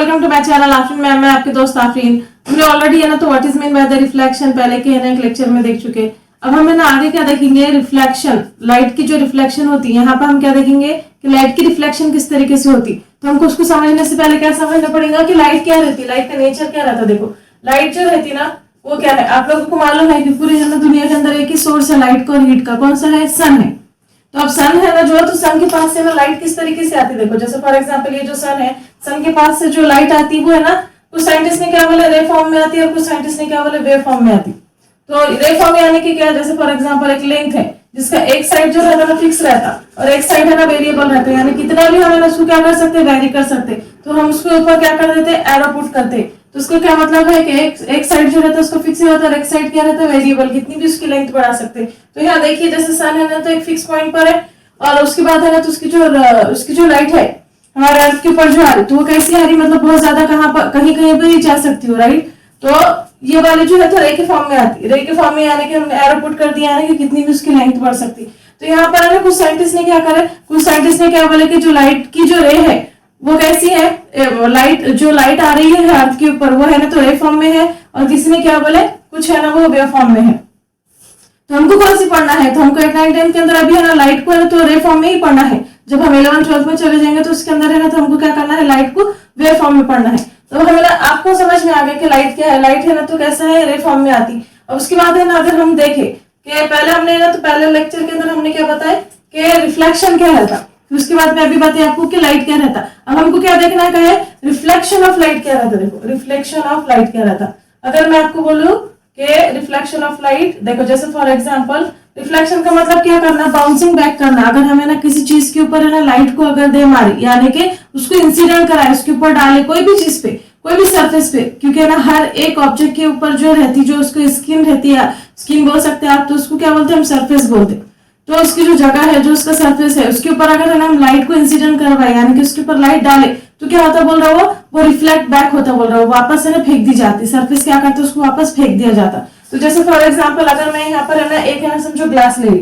Welcome to my channel Afreen ma'am. मैं आपके दोस्त आफरीन। हमने ऑलरेडी है ना तो what is mean by the reflection पहले के है ना एक लेक्चर में देख चुके। अब हम है ना आगे क्या देखेंगे, रिफ्लेक्शन, लाइट की जो रिफ्लेक्शन होती है। यहाँ पर हम क्या देखेंगे कि लाइट की रिफ्लेक्शन किस तरीके से होती। तो हमको उसको समझने से पहले क्या समझना पड़ेगा कि लाइट क्या रहती है, लाइट का नेचर क्या रहता है। देखो लाइट जो रहती ना वो क्या है, आप लोगों को मालूम है कि पूरी है ना दुनिया के अंदर एक ही सोर्स है लाइट का और हीट का। कौन सा है? सन है। तो अब सन है ना जो है, तो सन के पास से ना लाइट किस तरीके से आती है। देखो जैसे फॉर एग्जांपल ये जो सन है, सन के पास से जो लाइट आती है वो है ना, कुछ साइंटिस्ट ने क्या बोले रे फॉर्म में आती है और कुछ साइंटिस्ट ने क्या बोले वेव फॉर्म में आती है। तो रे फॉर्म में आने की क्या, जैसे फॉर एग्जांपल एक लेंथ है जिसका एक साइड जो रहता है ना फिक्स रहता और एक साइड है ना वेरिएबल रहता है, यानी कितना भी हम उसको क्या कर सकते, वेरी कर सकते। तो हम उसके ऊपर क्या कर देते, एरो पुट करते। तो उसको क्या मतलब है कि एक साइड जो रहता है उसको फिक्स रहता है और एक साइड क्या रहता है, वेरिएबल, कितनी भी उसकी लेंथ बढ़ा सकते। तो यहाँ देखिए जैसे सन है ना तो एक फिक्स पॉइंट पर है और उसके बाद है ना तो उसकी जो लाइट है हमारे अर्थ के ऊपर जो आ रही, तो वो कैसी आ रही, मतलब बहुत ज्यादा कहाँ पर कहीं कहीं पर ही जा सकती हो, राइट। तो ये वाली जो है तो रे के फॉर्म में आती है। रे के फॉर्म में यानी कि हमने एरो पुट कर दिया यानी कि कितनी भी उसकी लेंथ बढ़ सकती। तो यहाँ पर है ना कुछ साइंटिस्ट ने क्या करे, कुछ साइंटिस्ट ने क्या बोले कि जो लाइट की जो रे है वो कैसी है, जो लाइट आ रही है अर्थ के ऊपर वो है ना तो रे फॉर्म में है, और किसी ने क्या बोले कुछ है ना वो वेव फॉर्म में है। तो हमको कौन सी पढ़ना है, तो हमको 8 9 10 के अंदर अभी है ना लाइट को है तो रे फॉर्म में ही पढ़ना है। जब हम 11 12 में चले जाएंगे तो उसके अंदर है ना तो हमको क्या करना है, लाइट को वेव फॉर्म में पढ़ना है। तो हमें आपको समझ में आ गया कि लाइट क्या है, लाइट है ना तो कैसा है, रे फॉर्म में आती। और उसके बाद है ना अगर हम देखें कि पहले हमने ना तो पहले लेक्चर के अंदर हमने क्या बताया कि रिफ्लेक्शन क्या रहता, उसके बाद में अभी बताया आपको कि लाइट क्या रहता। अब हमको क्या देखना है, रिफ्लेक्शन ऑफ लाइट क्या रहता। देखो रिफ्लेक्शन ऑफ लाइट क्या रहता। अगर मैं आपको बोलूं कि रिफ्लेक्शन ऑफ लाइट, देखो जैसे फॉर एग्जांपल रिफ्लेक्शन का मतलब क्या करना, बाउंसिंग बैक करना। अगर हमें ना किसी चीज के ऊपर है ना लाइट को अगर दे मारी यानी कि उसको इंसिडेंट कराए, उसके ऊपर डाले कोई भी चीज पे, कोई भी सरफेस पे, क्योंकि ना हर एक ऑब्जेक्ट के ऊपर जो रहती, जो उसको स्किन रहती है, स्किन बोल सकते हैं आप, तो उसको क्या बोलते हैं हम, सरफेस बोलते हैं। तो उसकी जो जगह है, जो उसका सरफेस है, उसके ऊपर अगर है ना हम लाइट को इंसिडेंट करवाए यानी कि उसके ऊपर लाइट डाले तो क्या होता बोल रहा वो रिफ्लेक्ट बैक होता बोल रहा हूँ, वापस है ना फेंक दी जाती। सरफेस क्या करता है, उसको वापस फेंक दिया जाता। तो जैसे फॉर एग्जांपल अगर मैं यहाँ पर है ना एक है ना समझो ग्लास ले ली,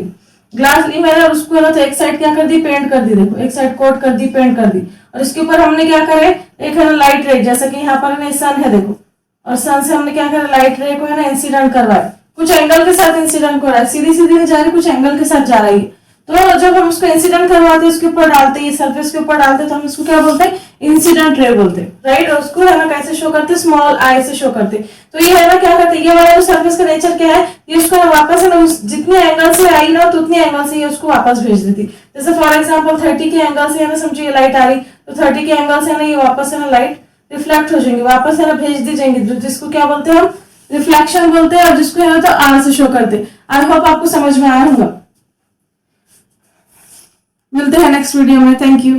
ग्लास ली मैंने और उसको है ना तो एक साइड क्या कर दी, पेंट कर दी। देखो एक साइड कोट कर दी, पेंट कर दी, और इसके ऊपर हमने क्या करे, एक है ना लाइट रे, जैसे कि यहाँ पर है ना सन है देखो, और सन से हमने क्या करा, लाइट रे को है ना इंसिडेंट करवाया, कुछ एंगल के साथ इंसिडेंट कर रहा है, सीधी सीधी नहीं जा रही, कुछ एंगल के साथ जा रही है। तो जब हम उसको इंसिडेंट करवाते हैं, उसके ऊपर डालते हैं, सरफेस के ऊपर डालते हैं, तो हम इसको क्या बोलते हैं, इंसिडेंट रे बोलते हैं, राइट। और उसको है ना कैसे शो करते हैं, स्मॉल आई से शो करते हैं। तो ये है ना क्या करते हैं, ये वाला जो सरफेस का नेचर क्या है, ये उसको वापस है ना जितने एंगल से आई ना तो उतने एंगल से ये उसको वापस भेज देती। जैसे फॉर एग्जाम्पल 30 के एंगल से है ना समझिए लाइट आ रही, तो 30 के एंगल से है ना ये वापस है ना लाइट रिफ्लेक्ट हो जाएंगे, वापस है ना भेज दी जाएंगी, जिसको क्या बोलते हैं हम, रिफ्लेक्शन बोलते हैं। और जिसको है ना तो आर से शो करते हैं। आई होप आपको समझ में आया होगा। मिलते हैं नेक्स्ट वीडियो में। Thank you.